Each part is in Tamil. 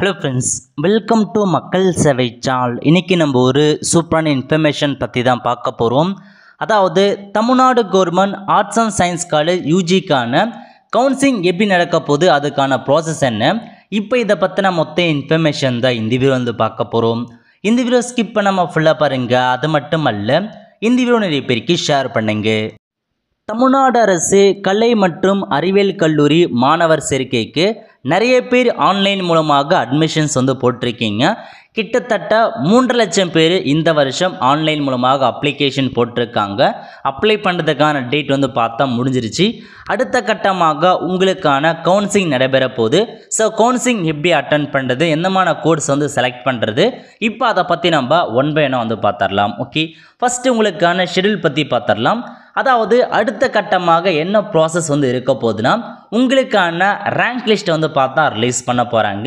ஹலோ ஃப்ரெண்ட்ஸ், வெல்கம் டு மக்கள் சேவை சால். இன்றைக்கி நம்ம ஒரு சூப்பரான இன்ஃபர்மேஷன் பற்றி தான் பார்க்க போகிறோம். அதாவது Tamil Nadu government arts and science college யூஜிக்கான கவுன்சிலிங் எப்படி நடக்க போகுது, அதுக்கான ப்ராசஸ் என்ன, இப்போ இதை பற்றின மொத்த இன்ஃபர்மேஷன் தான் இந்த வீடியோ வந்து பார்க்க போகிறோம். இந்த வீடியோ ஸ்கிப் பண்ணாமல் ஃபுல்லாக பாருங்கள். அது மட்டும் அல்ல, இந்த வீடியோ நிறைய பேருக்கு ஷேர் பண்ணுங்க. தமிழ்நாடு அரசு கலை மற்றும் அறிவியல் கல்லூரி மாணவர் சேர்க்கைக்கு நிறைய பேர் ஆன்லைன் மூலமாக அட்மிஷன்ஸ் வந்து போட்டிருக்கீங்க. கிட்டத்தட்ட 3 லட்சம் பேர் இந்த வருஷம் ஆன்லைன் மூலமாக அப்ளிகேஷன் போட்டிருக்காங்க. அப்ளை பண்ணுறதுக்கான டேட் வந்து பார்த்தா முடிஞ்சிருச்சு. அடுத்த கட்டமாக உங்களுக்கான கவுன்சிலிங் நடைபெற போகுது. ஸோ கவுன்சிலிங் எப்படி அட்டன் பண்ணுறது, எந்தமான கோர்ஸ் வந்து செலக்ட் பண்ணுறது, இப்போ அதை பற்றி நம்ம ஒன் பை ஒன்னாக வந்து பார்த்துடலாம். ஓகே, ஃபஸ்ட்டு உங்களுக்கான ஷெடியூல் பற்றி பார்த்துடலாம். அதாவது அடுத்த கட்டமாக என்ன ப்ராசஸ் வந்து இருக்க போகுதுன்னா, உங்களுக்கான ரேங்க் லிஸ்ட்டை வந்து பார்த்தா ரிலீஸ் பண்ண போகிறாங்க.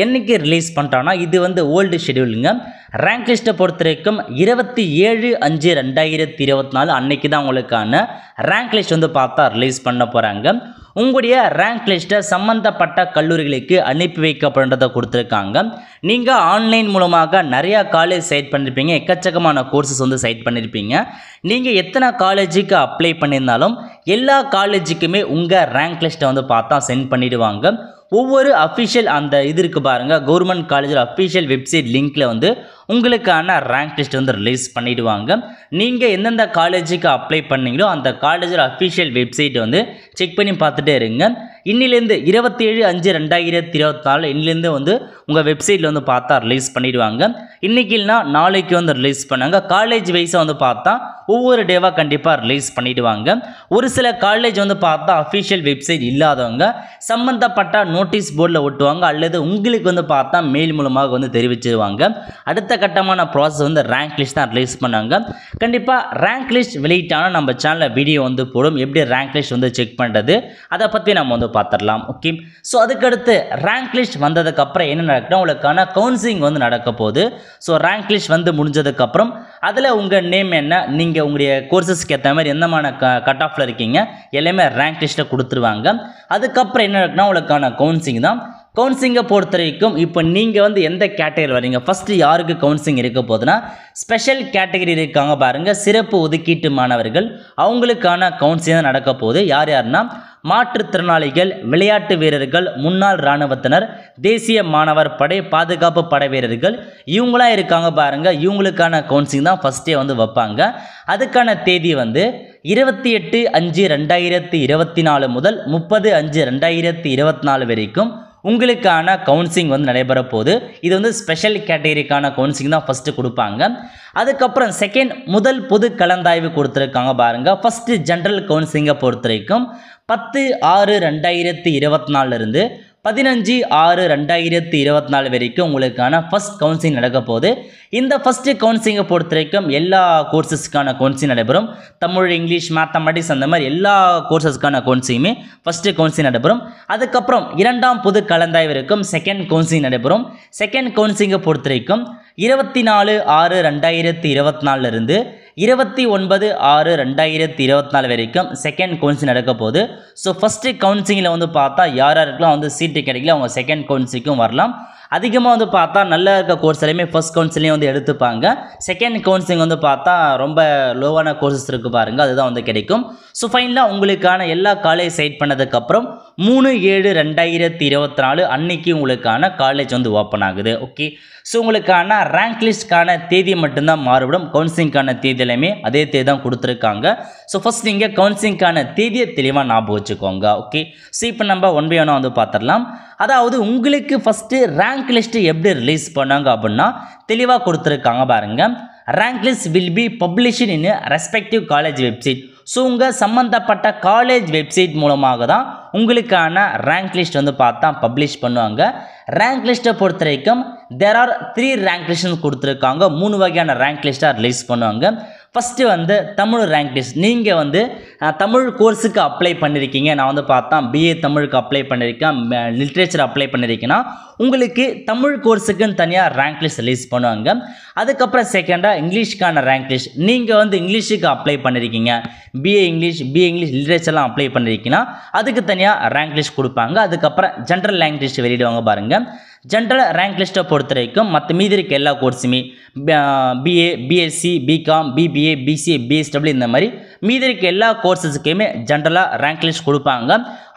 என்றைக்கு ரிலீஸ் பண்ணுறாங்கன்னா, இது வந்து ஓல்டு ஷெடியூலுங்க. ரேங்க் லிஸ்ட்டை பொறுத்த வரைக்கும் 27/5/2024 அன்னைக்கு தான் உங்களுக்கான ரேங்க் லிஸ்ட் வந்து பார்த்தா ரிலீஸ் பண்ண போகிறாங்க. உங்களுடைய ரேங்க் லிஸ்ட்டை சம்மந்தப்பட்ட கல்லூரிகளுக்கு அனுப்பி வைக்கப்படுறதை கொடுத்துருக்காங்க. நீங்கள் ஆன்லைன் மூலமாக நிறையா காலேஜ் சைட் பண்ணியிருப்பீங்க, எக்கச்சக்கமான கோர்சஸ் வந்து சைட் பண்ணியிருப்பீங்க. நீங்கள் எத்தனை காலேஜுக்கு அப்ளை பண்ணியிருந்தாலும் எல்லா காலேஜுக்குமே உங்கள் ரேங்க் லிஸ்ட்டை வந்து பார்த்தா சென்ட் பண்ணிவிடுவாங்க. ஒவ்வொரு அஃபிஷியல் அந்த இது இருக்குது பாருங்கள், கவர்மெண்ட் காலேஜில் அஃபிஷியல் வெப்சைட் லிங்க்கில் வந்து உங்களுக்கான ரேங்க் லிஸ்ட் வந்து ரிலீஸ் பண்ணிவிடுவாங்க. நீங்கள் எந்தெந்த காலேஜுக்கு அப்ளை பண்ணீங்களோ அந்த காலேஜில் அஃபிஷியல் வெப்சைட் வந்து செக் பண்ணி பார்த்துட்டே இருங்க. இன்னிலேருந்து 27/5/2024 இன்னிலேருந்து வந்து உங்கள் வெப்சைட்டில் வந்து பார்த்தா ரிலீஸ் பண்ணிவிடுவாங்க. இன்றைக்கி இல்லைனா நாளைக்கு வந்து ரிலீஸ் பண்ணாங்க. காலேஜ் வைஸாக வந்து பார்த்தா ஒவ்வொரு டேவாக கண்டிப்பாக ரிலீஸ் பண்ணிவிடுவாங்க. ஒரு சில காலேஜ் வந்து பார்த்தா அஃபிஷியல் வெப்சைட் இல்லாதவங்க சம்மந்தப்பட்ட நோட்டீஸ் போர்டில் ஒட்டுவாங்க, அல்லது உங்களுக்கு வந்து பார்த்தா மெயில் மூலமாக வந்து தெரிவிச்சிருவாங்க. அடுத்த கட்டமான ப்ராசஸ் வந்து ரேங்க் லிஸ்ட் தான் ரிலீஸ் பண்ணாங்க. கண்டிப்பாக ரேங்க் லிஸ்ட் வெளியிட்டாலும் நம்ம சேனலில் வீடியோ வந்து போடும், எப்படி ரேங்க் லிஸ்ட் வந்து செக் பண்ணுறது, அதை பற்றி நம்ம வந்து பார்த்துடலாம். ஓகே, ஸோ அதுக்கடுத்து ரேங்க் லிஸ்ட் வந்ததுக்கப்புறம் என்ன நடக்குன்னா, உங்களுக்கான கவுன்சிலிங் வந்து நடக்க போகுது. ஸோ ரேங்க் லிஸ்ட் வந்து முடிஞ்சதுக்கப்புறம் அதில் உங்கள் நேம் என்ன, நீங்கள் உங்களுடைய கோர்சஸ்க்கு ஏற்ற மாதிரி எந்தமான கட் ஆஃபில் இருக்கீங்க எல்லாமே ரேங்க் லிஸ்ட்டில் கொடுத்துருவாங்க. அதுக்கப்புறம் என்ன நடக்குன்னா, உங்களுக்கான கவுன்சிலிங் தான். கவுன்சிலிங்கை பொறுத்த வரைக்கும் இப்போ நீங்கள் வந்து எந்த கேட்டகரி வரீங்க, ஃபஸ்ட்டு யாருக்கு கவுன்சிலிங் இருக்க போகுதுன்னா, ஸ்பெஷல் கேட்டகரி இருக்காங்க பாருங்கள், சிறப்பு ஒதுக்கீட்டு மாணவர்கள், அவங்களுக்கான கவுன்சிலிங் தான் நடக்க போகுது. யார் யாருன்னா, மாற்றுத்திறனாளிகள், விளையாட்டு வீரர்கள், முன்னாள் இராணுவத்தினர், தேசிய மாணவர் படை, பாதுகாப்பு படை வீரர்கள், இவங்களாம் இருக்காங்க பாருங்கள். இவங்களுக்கான கவுன்சிலிங் தான் ஃபஸ்ட்டே வந்து வைப்பாங்க. அதுக்கான தேதி வந்து 28/5/2024 முதல் 30/5/2024 வரைக்கும் உங்களுக்கான கவுன்சிலிங் வந்து நடைபெற போகுது. இது வந்து ஸ்பெஷல் கேட்டகரிக்கான கவுன்சிலிங் தான் ஃபஸ்ட்டு கொடுப்பாங்க. அதுக்கப்புறம் செகண்ட் முதல் பொது கலந்தாய்வு கொடுத்துருக்காங்க பாருங்கள். ஃபஸ்ட்டு ஜென்ரல் கவுன்சிலிங்கை பொறுத்த வரைக்கும் 10/6/2024 இருந்து 15/6/2024 வரைக்கும் உங்களுக்கான ஃபஸ்ட் கவுன்சிலிங் நடக்க போகுது. இந்த ஃபஸ்ட்டு கவுன்சிலிங்கை பொறுத்த வரைக்கும் எல்லா கோர்சஸ்க்கான கவுன்சிலிங் நடைபெறும். தமிழ், இங்கிலீஷ், மேத்தமெட்டிக்ஸ் அந்த மாதிரி எல்லா கோர்சஸ்க்கான கவுன்சிலிங்குமே ஃபஸ்ட்டு கவுன்சிலிங் நடைபெறும். அதுக்கப்புறம் இரண்டாம் பொது கலந்தாய்வு இருக்கும், செகண்ட் கவுன்சிலிங் நடைபெறும். செகண்ட் கவுன்சிலிங்கை பொறுத்த வரைக்கும் 24/6/2024 இருந்து 29/6/2024 வரைக்கும் செகண்ட் கவுன்சிலிங் நடக்க போகுது. ஸோ ஃபஸ்ட்டு கவுன்சிலிங்கில் வந்து பார்த்தா யார் யாருக்கெல்லாம் வந்து சீட்டு கிடைக்கல அவங்க செகண்ட் கவுன்சிலிங்கும் வரலாம். அதிகமாக வந்து பார்த்தா நல்லா இருக்க கோர்ஸ் எல்லாமே ஃபஸ்ட் கவுன்சிலிங் வந்து எடுத்துப்பாங்க. செகண்ட் கவுன்சிலிங் வந்து பார்த்தா ரொம்ப லோவான கோர்சஸ் இருக்குது பாருங்கள், அதுதான் வந்து கிடைக்கும். ஸோ ஃபைனலாக உங்களுக்கான எல்லா காலேஜ் சைட் பண்ணதுக்கப்புறம் 3/7/2024 அன்னைக்கு உங்களுக்கான காலேஜ் வந்து ஓப்பன் ஆகுது. ஓகே, ஸோ உங்களுக்கான ரேங்க் லிஸ்ட்கான தேதி மட்டும்தான் மாறுபடும். கவுன்சிலிங்கான தேதி எல்லாமே அதே தேதி தான் கொடுத்துருக்காங்க. ஸோ ஃபஸ்ட் நீங்கள் கவுன்சிலிங்கான தேதியை தெளிவாக ஞாபகம் வச்சுக்கோங்க. ஓகே, ஸோ இப்போ நம்ம ஒன் பை ஒன்னாக வந்து பார்த்துடலாம். அதாவது உங்களுக்கு ஃபஸ்ட்டு ரேங்க் லிஸ்ட்டு எப்படி ரிலீஸ் பண்ணாங்க அப்படின்னா தெளிவாக கொடுத்துருக்காங்க பாருங்கள். Rank list will be published in respective college website. So உங்கள் சம்மந்தப்பட்ட காலேஜ் வெப்சைட் மூலமாக தான் உங்களுக்கான ரேங்க் லிஸ்ட் வந்து பார்த்தா பப்ளிஷ் பண்ணுவாங்க. ரேங்க் லிஸ்ட்டை பொறுத்த வரைக்கும் தேர் ஆர் 3 ரேங்க் லிஸ்ட்னு கொடுத்துருக்காங்க. 3 வகையான ரேங்க் லிஸ்ட்டாக ரிலீஸ் பண்ணுவாங்க. ஃபஸ்ட்டு வந்து தமிழ் ரேங்க் லிஸ்ட். நீங்கள் வந்து தமிழ் கோர்ஸுக்கு அப்ளை பண்ணியிருக்கீங்க, நான் வந்து பார்த்தா பிஏ தமிழுக்கு அப்ளை பண்ணியிருக்கேன், லிட்ரேச்சர் அப்ளை பண்ணியிருக்கேன்னா உங்களுக்கு தமிழ் கோர்ஸுக்குன்னு தனியாக ரேங்க் லிஸ்ட் ரிலீஸ் பண்ணுவாங்க. அதுக்கப்புறம் செகண்டாக இங்கிலீஷ்க்கான ரேங்க் லிஸ்ட். நீங்கள் வந்து இங்கிலீஷுக்கு அப்ளை பண்ணியிருக்கீங்க, பிஏ இங்கிலீஷ் லிட்ரேச்சர்லாம் அப்ளை பண்ணியிருக்கீங்கன்னா அதுக்கு தனியாக ரேங்க் லிஸ்ட் கொடுப்பாங்க. அதுக்கப்புறம் ஜென்ரல் ரேங்க் லிஸ்ட் வெளியிடுவாங்க பாருங்கள். ஜென்ரல் ரேங்க் லிஸ்ட்டை பொறுத்த வரைக்கும் மற்ற மீதி இருக்க எல்லா கோர்ஸுமே BA, BSc, BCom, BBA, BCA, BSW இந்த மாதிரி மீதி இருக்க எல்லா கோர்ஸஸுக்குமே ஜென்ரலாக ரேங்க் லிஸ்ட் கொடுப்பாங்க.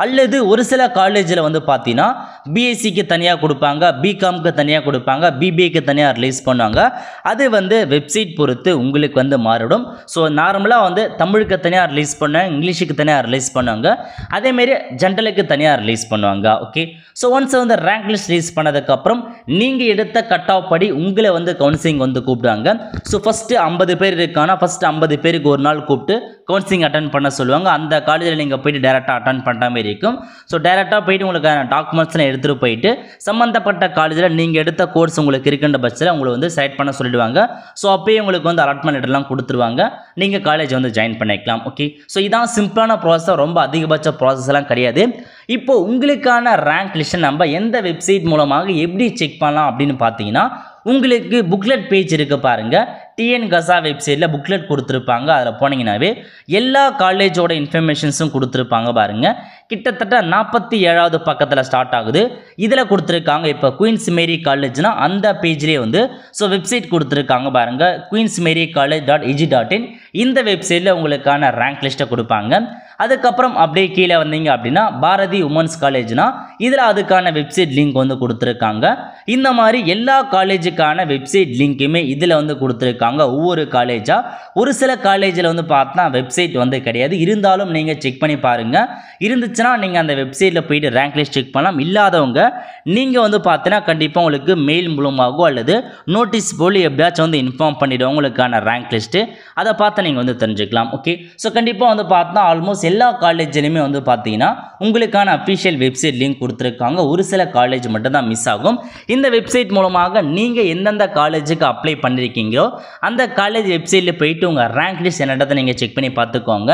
அல்லது ஒரு சில காலேஜில் வந்து பார்த்தீங்கன்னா பிஎஸ்சிக்கு தனியாக கொடுப்பாங்க, பிகாம்க்கு தனியாக கொடுப்பாங்க, பிபிஏக்கு தனியாக ரிலீஸ் பண்ணுவாங்க. அது வந்து வெப்சைட் பொறுத்து உங்களுக்கு வந்து மாறிடும். ஸோ நார்மலாக வந்து தமிழுக்கு தனியாக ரிலீஸ் பண்ணுவாங்க, இங்கிலீஷுக்கு தனியாக ரிலீஸ் பண்ணுவாங்க, அதேமாரி ஜென்ரலுக்கு தனியாக ரிலீஸ் பண்ணுவாங்க. ஓகே, ஸோ ஒன்ஸ் வந்து ரேங்க் லிஸ்ட் ரிலீஸ் பண்ணதுக்கப்புறம் நீங்கள் எடுத்த கட் ஆஃப் படி உங்களை வந்து கவுன்சிலிங் வந்து கூப்பிடுவாங்க. ஸோ ஃபஸ்ட்டு 50 பேர் இருக்கானா ஃபஸ்ட்டு 50 பேருக்கு ஒரு நாள் கூப்பிட்டு கவுன்சிலிங் அட்டன் பண்ண சொல்லுவாங்க. அந்த காலேஜில் நீங்கள் போய்ட்டு டேரெக்டாக அட்டன் பண்ணுற மாதிரி இருக்கும். ஸோ டேரெக்டாக போய்ட்டு உங்களுக்கு டாக்குமெண்ட்ஸ்லாம் எடுத்துகிட்டு போயிட்டு சம்மந்தப்பட்ட காலேஜில் நீங்கள் எடுத்த கோர்ஸ் உங்களுக்கு இருக்கின்ற பட்சத்தில் உங்களை வந்து செலக்ட் பண்ண சொல்லிடுவாங்க. ஸோ அப்போயே உங்களுக்கு வந்து அலாட்மெண்ட் லெட்டர்லாம் கொடுத்துருவாங்க, நீங்கள் காலேஜ் வந்து ஜாயின் பண்ணிக்கலாம். ஓகே, ஸோ இதான் சிம்பிளான ப்ராசஸ், ரொம்ப அதிகபட்ச ப்ராசஸ்லாம் கிடையாது. இப்போது உங்களுக்கான ரேங்க் லிஸ்ட்டை நம்ம எந்த வெப்சைட் மூலமாக எப்படி செக் பண்ணலாம் அப்படின்னு பார்த்தீங்கன்னா, உங்களுக்கு புக்லெட் பேஜ் இருக்குது பாருங்கள், டிஎன் கசா வெப்சைட்டில் புக்லெட் கொடுத்துருப்பாங்க. அதில் போனீங்கன்னாவே எல்லா காலேஜோட இன்ஃபர்மேஷன்ஸும் கொடுத்துருப்பாங்க பாருங்கள். கிட்டத்தட்ட 47வது பக்கத்தில் ஸ்டார்ட் ஆகுது. இதில் கொடுத்துருக்காங்க இப்போ குயின்ஸ் மேரி காலேஜ்னா அந்த பேஜ்லேயே வந்து ஸோ வெப்சைட் கொடுத்துருக்காங்க பாருங்கள், queensmarycollege.edu.in. இந்த வெப்சைட்டில் உங்களுக்கான ரேங்க் லிஸ்ட்டை கொடுப்பாங்க. அதுக்கப்புறம் அப்படியே கீழே வந்தீங்க அப்படின்னா பாரதி உமன்ஸ் காலேஜ்னா இதில் அதுக்கான வெப்சைட் லிங்க் வந்து கொடுத்துருக்காங்க. இந்த மாதிரி எல்லா காலேஜுக்கான வெப்சைட் லிங்க்குமே இதில் வந்து கொடுத்துருக்காங்க. ஒவ்வொரு காலேஜாக ஒரு சில காலேஜில் வந்து பார்த்தா வெப்சைட் வந்து கிடையாது, இருந்தாலும் நீங்கள் செக் பண்ணி பாருங்கள். இருந்துச்சுன்னா நீங்கள் அந்த வெப்சைட்டில் போயிட்டு ரேங்க் லிஸ்ட் செக் பண்ணலாம். இல்லாதவங்க நீங்கள் வந்து பார்த்தீங்கன்னா கண்டிப்பாக உங்களுக்கு மெயில் மூலமாகவோ அல்லது நோட்டீஸ் போல் எப்படியாச்சும் வந்து இன்ஃபார்ம் பண்ணிவிடுவோம் உங்களுக்கான ரேங்க் லிஸ்ட்டு. அதை பார்த்து நீங்கள் வந்து தெரிஞ்சுக்கலாம். ஓகே, ஸோ கண்டிப்பாக வந்து பார்த்தா ஆல்மோஸ்ட் எல்லா காலேஜ்லையுமே வந்து பார்த்தீங்கன்னா உங்களுக்கான அஃபிஷியல் வெப்சைட் லிங்க் கொடுத்துருக்காங்க. ஒரு சில காலேஜ் மட்டும் தான் மிஸ் ஆகும். இந்த வெப்சைட் மூலமாக நீங்கள் எந்தெந்த காலேஜுக்கு அப்ளை பண்ணியிருக்கீங்களோ அந்த காலேஜ் வெப்சைட்டில் போயிட்டு உங்கள் ரேங்க் லிஸ்ட் என்னன்றதை நீங்கள் செக் பண்ணி பார்த்துக்கோங்க.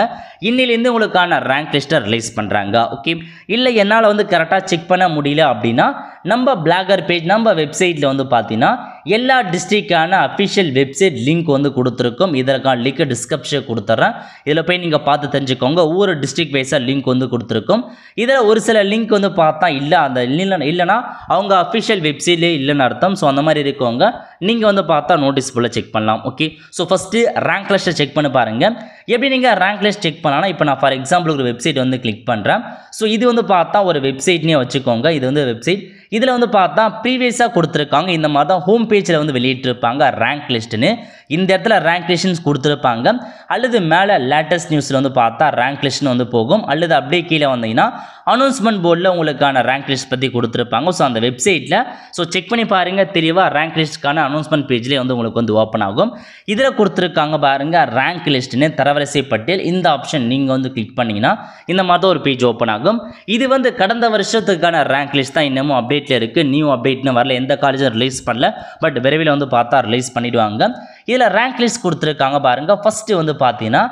இன்னிலேருந்து உங்களுக்கான ரேங்க் லிஸ்ட்டை ரிலீஸ் பண்ணுறாங்க. ஓகே, இல்லை என்னால் வந்து கரெக்டாக செக் பண்ண முடியல அப்படின்னா நம்ம பிளாகர் பேஜ் நம்ம வெப்சைட்டில் வந்து பார்த்தீங்கன்னா எல்லா டிஸ்ட்ரிக்டான அஃபிஷியல் வெப்சைட் லிங்க் வந்து கொடுத்துருக்கோம். இதற்கான லிங்க் டிஸ்கிரிப்ஷன் கொடுத்துட்றேன், இதில் போய் நீங்கள் பார்த்து தெரிஞ்சுக்கோங்க. ஒவ்வொரு டிஸ்ட்ரிக்ட் வைஸாக லிங்க் வந்து கொடுத்துருக்கோம். இதில் ஒரு சில லிங்க் வந்து பார்த்தா இல்லை, அந்த இல்லைனா அவங்க அஃபிஷியல் வெப்சைட்லேயே இல்லைன்னு அர்த்தம். ஸோ அந்த மாதிரி இருக்கவங்க நீங்கள் வந்து பார்த்தா நோட்டீஸ் போல் செக் பண்ணலாம். ஓகே, ஸோ ஃபஸ்ட்டு ரேங்க் லிஸ்ட்டை செக் பண்ணி பாருங்கள். எப்படி நீங்கள் ரேங்க் லிஸ்ட் செக் பண்ணலாம், இப்போ நான் ஃபார் எக்ஸாம்பிள் ஒரு வெப்சைட் வந்து கிளிக் பண்ணுறேன். ஸோ இது வந்து பார்த்தா ஒரு வெப்சைட்னே வச்சுக்கோங்க. இது வந்து வெப்சைட், இதில் வந்து பார்த்தா ப்ரீவியஸாக கொடுத்துருக்காங்க. இந்த மாதிரி தான் ஹோம் பேஜில் வந்து வெளியிட்டிருப்பாங்க ரேங்க் லிஸ்ட்டுன்னு. இந்த இடத்துல ரேங்க் லிஸ்ட்னு கொடுத்துருப்பாங்க. அல்லது மேலே லேட்டஸ்ட் நியூஸில் வந்து பார்த்தா ரேங்க் லிஸ்ட்னு வந்து போகும். அல்லது அப்படியே கீழே வந்தீங்கன்னா அனௌன்ஸ்மெண்ட் போர்டில் உங்களுக்கான ரேங்க் லிஸ்ட் பற்றி கொடுத்துருப்பாங்க. ஸோ அந்த வெப்சைட்டில் ஸோ செக் பண்ணி பாருங்கள், தெளிவாக ரேங்க் லிஸ்ட்டுக்கான அனௌன்ஸ்மெண்ட் பேஜ்லேயே வந்து உங்களுக்கு வந்து ஓப்பன் ஆகும். இதில் கொடுத்துருக்காங்க பாருங்கள் ரேங்க் லிஸ்ட்டுன்னு தரவரிசை பட்டியல். இந்த ஆப்ஷன் நீங்கள் வந்து கிளிக் பண்ணிங்கன்னா இந்த மாதிரி தான் ஒரு பேஜ் ஓப்பன் ஆகும். இது வந்து கடந்த வருஷத்துக்கான ரேங்க் லிஸ்ட் தான், இன்னமும் அப்டேட்டில் இருக்குது. நியூ அப்டேட்னு வரல, எந்த காலேஜும் ரிலீஸ் பண்ணல, பட் விரைவில் வந்து பார்த்தா ரிலீஸ் பண்ணிவிடுவாங்க. இதில் ரேங்க் லிஸ்ட் கொடுத்துருக்காங்க பாருங்கள். ஃபஸ்ட்டு வந்து பார்த்தீங்கன்னா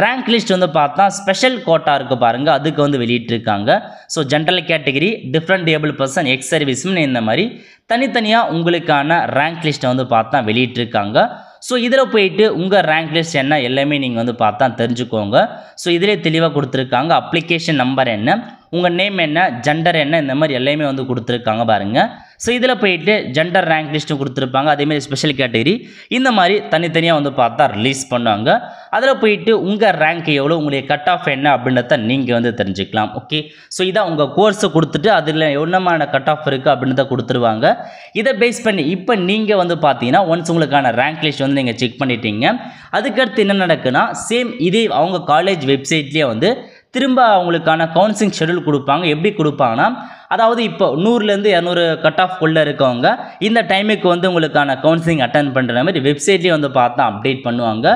ரேங்க் லிஸ்ட் வந்து பார்த்தா ஸ்பெஷல் கோட்டா இருக்குது பாருங்கள், அதுக்கு வந்து வெளியிட்டிருக்காங்க. So general category, differently abled person, ex சர்வீஸ்னு இந்த மாதிரி தனித்தனியாக உங்களுக்கான ரேங்க் லிஸ்ட்டை வந்து பார்த்தா வெளியிட்டிருக்காங்க. ஸோ இதில் போயிட்டு உங்கள் ரேங்க் லிஸ்ட் என்ன எல்லாமே நீங்கள் வந்து பார்த்தா தெரிஞ்சுக்கோங்க. ஸோ இதிலே தெளிவாக கொடுத்துருக்காங்க. அப்ளிகேஷன் நம்பர் என்ன, உங்கள் நேம் என்ன, ஜெண்டர் என்ன, இந்த மாதிரி எல்லாமே வந்து கொடுத்துருக்காங்க பாருங்கள். ஸோ இதில் போயிட்டு ஜெண்டர் ரேங்க் லிஸ்ட்டும் கொடுத்துருப்பாங்க, அதேமாதிரி ஸ்பெஷல் கேட்டகரி இந்த மாதிரி தனித்தனியாக வந்து பார்த்தா ரிலீஸ் பண்ணுவாங்க. அதில் போயிட்டு உங்கள் ரேங்க் எவ்வளோ, உங்களுடைய கட் ஆஃப் என்ன அப்படின்றத நீங்கள் வந்து தெரிஞ்சுக்கலாம். ஓகே, ஸோ இதான் உங்கள் கோர்ஸை கொடுத்துட்டு அதில் என்னமான கட் ஆஃப் இருக்குது அப்படின்றத கொடுத்துருவாங்க. இதை பேஸ் பண்ணி இப்போ நீங்கள் வந்து பார்த்தீங்கன்னா ஒன்ஸ் உங்களுக்கான ரேங்க் லிஸ்ட் வந்து நீங்கள் செக் பண்ணிட்டீங்க. அதுக்கடுத்து என்ன நடக்குன்னா சேம் இதே அவங்க காலேஜ் வெப்சைட்லேயே வந்து திரும்ப அவங்களுக்கான கவுன்சிலிங் ஷெடியூல் கொடுப்பாங்க. எப்படி கொடுப்பாங்கன்னா, அதாவது இப்போ 100லேருந்து 200 கட் ஆஃப் குள்ளே இருக்கவங்க இந்த டைமுக்கு வந்து உங்களுக்கான கவுன்சிலிங் அட்டன் பண்ணுற மாதிரி வெப்சைட்லேயே வந்து பார்த்தா அப்டேட் பண்ணுவாங்க.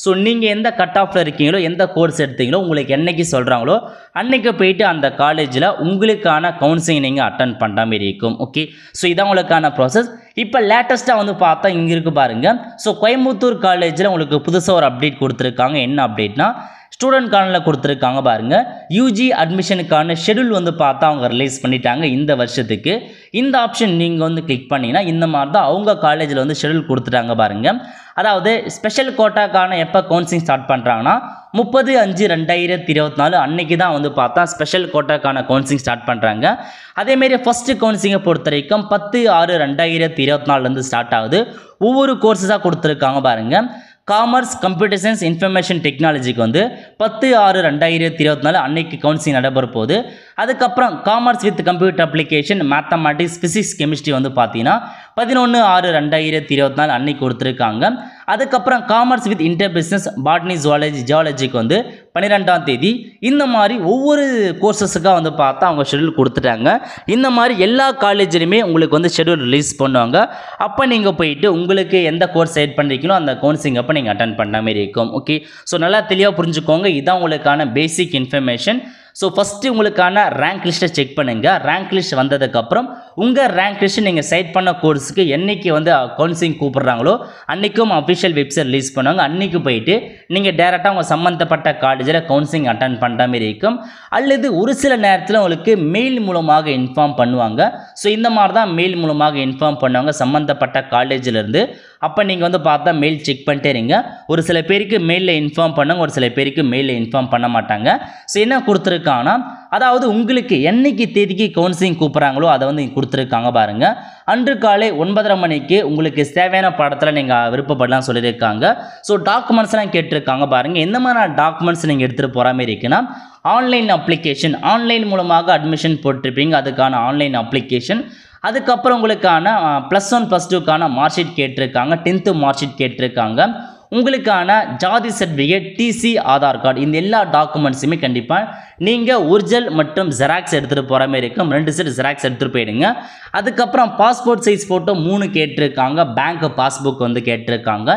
ஸோ நீங்கள் எந்த கட் ஆஃபில் இருக்கீங்களோ, எந்த கோர்ஸ் எடுத்தீங்களோ, உங்களுக்கு என்றைக்கு சொல்கிறாங்களோ அன்றைக்கி போயிட்டு அந்த காலேஜில் உங்களுக்கான கவுன்சிலிங் நீங்கள் அட்டன் பண்ணுற மாதிரி இருக்கும். ஓகே, ஸோ இதான் உங்களுக்கான ப்ராசஸ். இப்போ லேட்டஸ்ட்டாக வந்து பார்த்தா இங்கே இருக்குது பாருங்கள். ஸோ கோயம்புத்தூர் காலேஜில் உங்களுக்கு புதுசாக ஒரு அப்டேட் கொடுத்துருக்காங்க. என்ன அப்டேட்னா ஸ்டூடெண்ட் கார்னரில் கொடுத்துருக்காங்க பாருங்கள். யூஜி அட்மிஷனுக்கான ஷெடியூல் வந்து பார்த்தா அவங்க ரிலீஸ் பண்ணிட்டாங்க இந்த வருஷத்துக்கு. இந்த ஆப்ஷன் நீங்கள் வந்து கிளிக் பண்ணிங்கன்னா இந்த மாதிரி தான் அவங்க காலேஜில் வந்து ஷெடியூல் கொடுத்துட்டாங்க பாருங்கள். அதாவது ஸ்பெஷல் கோட்டாக்கான எப்போ கவுன்சிலிங் ஸ்டார்ட் பண்ணுறாங்கன்னா 30/5/2024 அன்னைக்கு தான் வந்து பார்த்தா ஸ்பெஷல் கோட்டாக்கான கவுன்சிலிங் ஸ்டார்ட் பண்ணுறாங்க. அதேமாரி ஃபஸ்ட்டு கவுன்சிலிங்கை பொறுத்த வரைக்கும் 10/6/2024 ஸ்டார்ட் ஆகுது. ஒவ்வொரு கோர்ஸஸாக கொடுத்துருக்காங்க பாருங்கள். காமர்ஸ், கம்ப்யூட்டர் சயின்ஸ், இன்ஃபர்மேஷன் டெக்னாலஜிக்கு வந்து 10/6/2024 அன்னைக்கு கவுன்சிலிங் நடைபெற போகுது. அதுக்கப்புறம் commerce with computer application, mathematics, physics, chemistry வந்து பார்த்தீங்கன்னா 11/6/2024 அன்னைக்கு கொடுத்துருக்காங்க. அதுக்கப்புறம் commerce with inter business, botany, ஜுவாலஜிக்கு வந்து 12ஆம் தேதி. இந்த மாதிரி ஒவ்வொரு கோர்சஸுக்காக வந்து பார்த்தா அவங்க ஷெடியூல் கொடுத்துட்டாங்க. இந்த மாதிரி எல்லா காலேஜ்லையுமே உங்களுக்கு வந்து ஷெடியூல் ரிலீஸ் பண்ணுவாங்க. அப்போ நீங்கள் போயிட்டு உங்களுக்கு எந்த கோர்ஸ் செலக்ட் பண்ணிருக்கீங்களோ அந்த கவுன்சிலிங் அப்போ நீங்கள் அட்டன் பண்ண மாதிரி இருக்கும். ஓகே, ஸோ நல்லா தெளிவாக புரிஞ்சுக்கோங்க. இதுதான் உங்களுக்கான பேசிக் இன்ஃபர்மேஷன். ஸோ ஃபஸ்ட்டு உங்களுக்கான ரேங்க் லிஸ்ட்டை செக் பண்ணுங்கள். ரேங்க் லிஸ்ட் வந்ததுக்கப்புறம் உங்கள் ரேங்க் லிஸ்ட்டு நீங்கள் செலக்ட் பண்ண கோர்ஸுக்கு என்றைக்கு வந்து கவுன்சிலிங் கூப்பிட்றாங்களோ அன்றைக்கும் அஃபிஷியல் வெப்சைட் ரிலீஸ் பண்ணுவாங்க. அன்றைக்கி போயிட்டு நீங்கள் டேரெக்டாக உங்கள் சம்மந்தப்பட்ட காலேஜில் கவுன்சிலிங் அட்டன் பண்ணுற மாதிரி இருக்கும். அல்லது ஒரு சில நேரத்தில் உங்களுக்கு மெயில் மூலமாக இன்ஃபார்ம் பண்ணுவாங்க. ஸோ இந்த மாதிரி தான் மெயில் மூலமாக இன்ஃபார்ம் பண்ணுவாங்க சம்மந்தப்பட்ட காலேஜிலேருந்து. அப்போ நீங்கள் வந்து பார்த்தா மெயில் செக் பண்ணிட்டே இருங்க. ஒரு சில பேருக்கு மெயிலில் இன்ஃபார்ம் பண்ணுவாங்க, ஒரு சில பேருக்கு மெயிலில் இன்ஃபார்ம் பண்ண மாட்டாங்க. ஸோ என்ன கொடுத்துருக்காங்கன்னா, அதாவது உங்களுக்கு என்னைக்கு தேதிக்கு கவுன்சிலிங் கூப்பிட்றாங்களோ அதை வந்து கொடுத்துருக்காங்க பாருங்கள். அன்று காலை 9:30 மணிக்கு உங்களுக்கு தேவையான பாடத்தில் நீங்கள் விருப்பப்படலாம் சொல்லியிருக்காங்க. ஸோ டாக்குமெண்ட்ஸ்லாம் கேட்டிருக்காங்க பாருங்கள். எந்த மாதிரியான டாக்குமெண்ட்ஸ் நீங்கள் எடுத்துகிட்டு போகிற மாதிரி இருக்குன்னா, ஆன்லைன் அப்ளிகேஷன், ஆன்லைன் மூலமாக அட்மிஷன் போட்டிருப்பீங்க, அதுக்கான ஆன்லைன் அப்ளிகேஷன். அதுக்கப்புறம் உங்களுக்கான +1 +2க்கான மார்க் ஷீட் கேட்டிருக்காங்க, 10th மார்க் ஷீட் கேட்டிருக்காங்க. உங்களுக்கான ஜாதி சர்டிஃபிகேட், டிசி, ஆதார் கார்டு, இந்த எல்லா டாக்குமெண்ட்ஸுமே கண்டிப்பாக நீங்கள் ஒரிஜினல் மற்றும் ஜெராக்ஸ் எடுத்துகிட்டு போகிற மாதிரி இருக்கும். 2 செட் ஜெராக்ஸ் எடுத்துகிட்டு போயிடுங்க. அதுக்கப்புறம் பாஸ்போர்ட் சைஸ் ஃபோட்டோ 3 கேட்டிருக்காங்க, பேங்க் பாஸ்புக் வந்து கேட்டிருக்காங்க.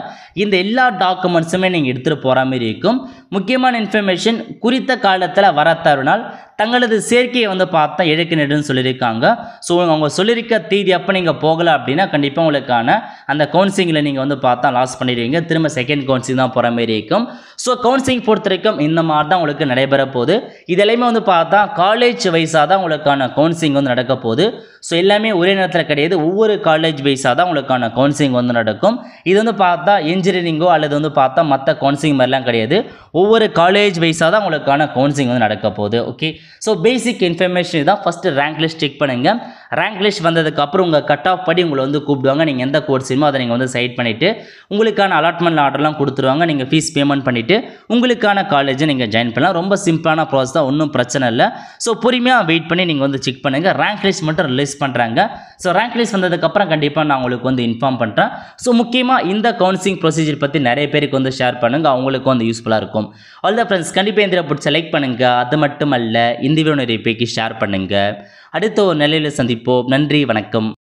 இந்த எல்லா டாக்குமெண்ட்ஸுமே நீங்கள் எடுத்துகிட்டு போகிற மாதிரி இருக்கும். முக்கியமான இன்ஃபர்மேஷன், குறித்த காலத்தில் வர தருணால் தங்களது சேர்க்கையை வந்து பார்த்தா இழக்கினடுன்னு சொல்லியிருக்காங்க. ஸோ அவங்க சொல்லியிருக்க தேதி அப்போ நீங்கள் போகலை அப்படின்னா கண்டிப்பாக உங்களுக்கான அந்த கவுன்சிலிங்கில் நீங்கள் வந்து பார்த்தா லாஸ் பண்ணிடுவீங்க. திரும்ப செகண்ட் கவுன்சிலிங் தான் போகிற மாதிரி இருக்கும். ஸோ கவுன்சிலிங் பொறுத்த வரைக்கும் இந்த மாதிரி தான் உங்களுக்கு நடைபெற போகுது. இது எல்லாமே வந்து பார்த்தா காலேஜ் வைஸாக தான் உங்களுக்கான கவுன்சிலிங் வந்து நடக்க போகுது. ஸோ எல்லாமே ஒரே நேரத்தில் கிடையாது, ஒவ்வொரு காலேஜ் வைஸாக தான் உங்களுக்கான கவுன்சிலிங் வந்து நடக்கும். இது வந்து பார்த்தா இன்ஜினியரிங்கோ அல்லது வந்து பார்த்தா மற்ற கவுன்சிலிங் மாதிரிலாம் கிடையாது, ஒவ்வொரு காலேஜ் வைஸாக தான் உங்களுக்கான கவுன்சிலிங் வந்து நடக்க போகுது. ஓகே, ஸோ பேசிக் இன்ஃபர்மேஷன் தான். ஃபஸ்ட்டு ரேங்க் லிஸ்ட் செக் பண்ணுங்கள். ரேங்க் லிஸ்ட் வந்ததுக்கப்புறம் உங்கள் கட் ஆஃப் படி உங்களை வந்து கூப்பிடுவாங்க. நீங்கள் எந்த கோர்ஸ் வேணுமோ அதை நீங்கள் வந்து செலக்ட் பண்ணிவிட்டு உங்களுக்கான அலாட்மெண்ட் ஆர்டர்லாம் கொடுத்துருவாங்க. நீங்கள் ஃபீஸ் பேமெண்ட் பண்ணிவிட்டு உங்களுக்கான காலேஜை நீங்கள் ஜாயின் பண்ணலாம். ரொம்ப சிம்பிளான ப்ராசஸ் தான், ஒன்றும் பிரச்சனை இல்லை. ஸோ பொறுமையாக வெயிட் பண்ணி நீங்கள் வந்து செக் பண்ணுங்கள். ரேங்க் லிஸ்ட் மட்டும் ரிலீஸ் பண்ணுறாங்க. ஸோ ரேங்க் லிஸ்ட் வந்ததுக்கப்புறம் கண்டிப்பாக நான் உங்களுக்கு வந்து இன்ஃபார்ம் பண்ணுறேன். ஸோ முக்கியமாக இந்த கவுன்சிலிங் ப்ரொசீஜர் பற்றி நிறைய பேருக்கு வந்து ஷேர் பண்ணுங்கள், அவங்களுக்கு வந்து யூஸ்ஃபுல்லாக இருக்கும். ஆல் த ஃப்ரெண்ட்ஸ், கண்டிப்பாக இந்த பிடிச்ச லைக் பண்ணுங்கள். அது மட்டும் அல்ல, இந்த வீடியோ நிறைய பேருக்கு ஷேர் பண்ணுங்கள். அடுத்த ஒரு நிலையில் சந்திப்போம். நன்றி, வணக்கம்.